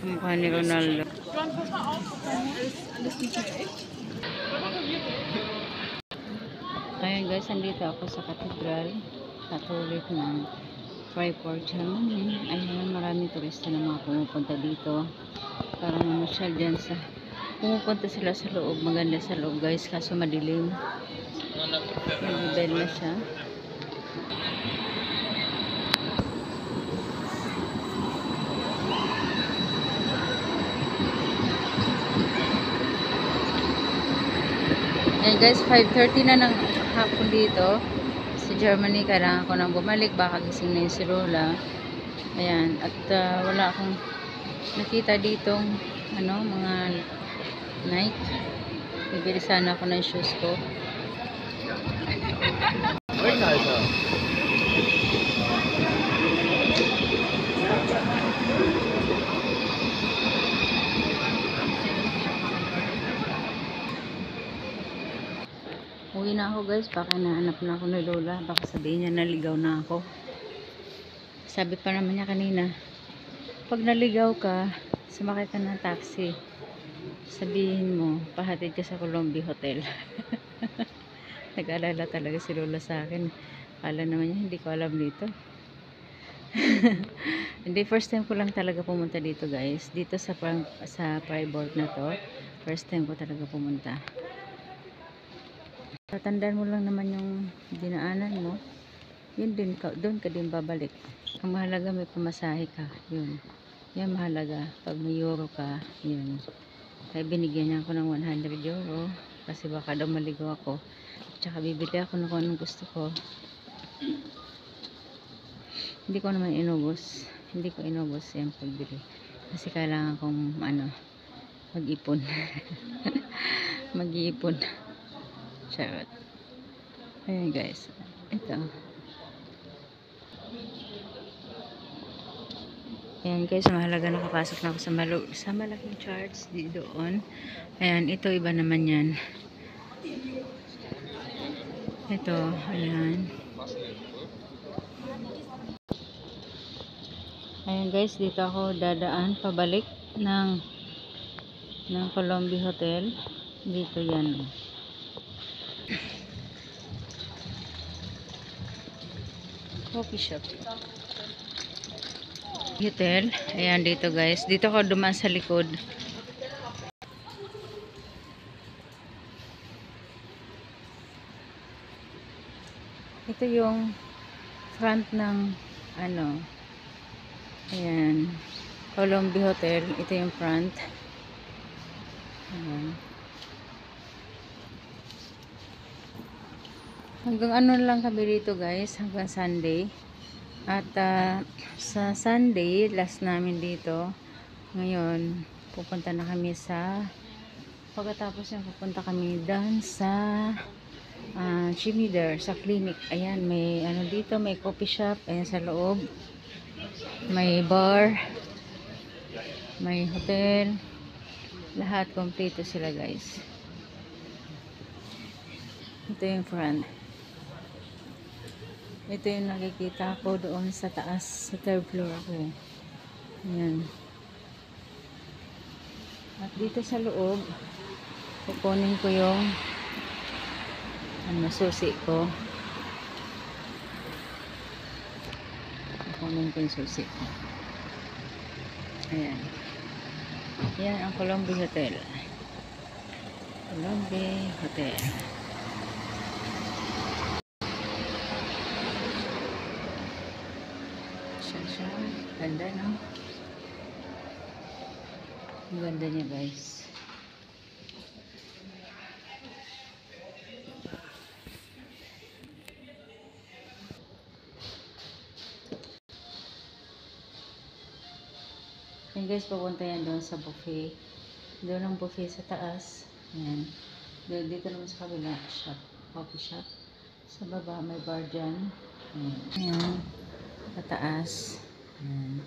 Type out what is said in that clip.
Mukha ni Ronaldo. Ayan guys, andito ako sa Cathedral Catholic ng Freiburg, Germany. Ayan, maraming turista na mga pumupunta dito para mamasyal dyan sa pumupunta sila sa loob. Maganda sa loob guys, kaso madilim. Nag-bell na siya. Ayan guys, 5:30 na ng hapon dito sa Germany. Kailangan ko nang bumalik, baka gising na yung si Lola. Ayan, at wala akong nakita ditong mga Nike. Bibili sana ako ng shoes ko. Uwi na ako guys, baka nahanap na ako ni Lola, baka sabihin niya naligaw na ako. Sabi pa naman niya kanina, pag naligaw ka, sumakay ka ng taxi, sabihin mo, pahatid ka sa Columbia Hotel. Nag-alala talaga si Lola sa akin. Akala naman niya, hindi ko alam dito. Hindi, first time ko lang talaga pumunta dito guys. Dito sa Freiburg na to, first time ko talaga pumunta. Tatandaan mo lang naman yung dinaanan mo, yun din ka, doon ka din babalik. Ang mahalaga may pamasahe ka, yun. Yan mahalaga. Pag may euro ka, yun. Kaya binigyan niya ako ng 100 euro kasi baka daw maligaw ako. Tsaka bibili ako ng kung anong gusto ko. Hindi ko naman inubos. Hindi ko inubos yung pagbili. Kasi kailangan kong mag-ipon. Mag-iipon. Charot. Ayan guys. Ito. Ayan guys, mahalaga nakapasok na ako sa malaking charts doon. Ayan, ito iba naman yan. Ito, ayan. Ayan guys, dito ako dadaan pabalik ng Columbia Hotel. Dito yan. Coffee shop. Hotel. Ayan dito guys. Dito ako dumaan sa likod. Ito yung front ng ayan, Columbia Hotel. Ito yung front. Ayan. Hanggang lang kami dito guys, hanggang Sunday. At sa Sunday, last namin dito. Ngayon, pupunta na kami pagkatapos yung pupunta kami doon sa Chimider, sa clinic. Ayan, may dito, may coffee shop. Ayan sa loob. May bar. May hotel. Lahat, kompleto sila guys. Ito yung front. Ito yung nakikita ko doon sa taas, sa third floor ako. Ayan. At dito sa loob, kukunin ko yung susi ko. Kukunin ko yung susi ko. Ayan. Ayan ang Columbia Hotel. Columbia Hotel. Siya. Ganda, no? Ang ganda niya, guys. Yan, guys, pupunta yan doon sa buffet. Doon ang buffet sa taas. Yan. Dito naman sa kabila, shop. Coffee shop. Sa baba, may bar dyan. Ayan. Sa taas. Ayan.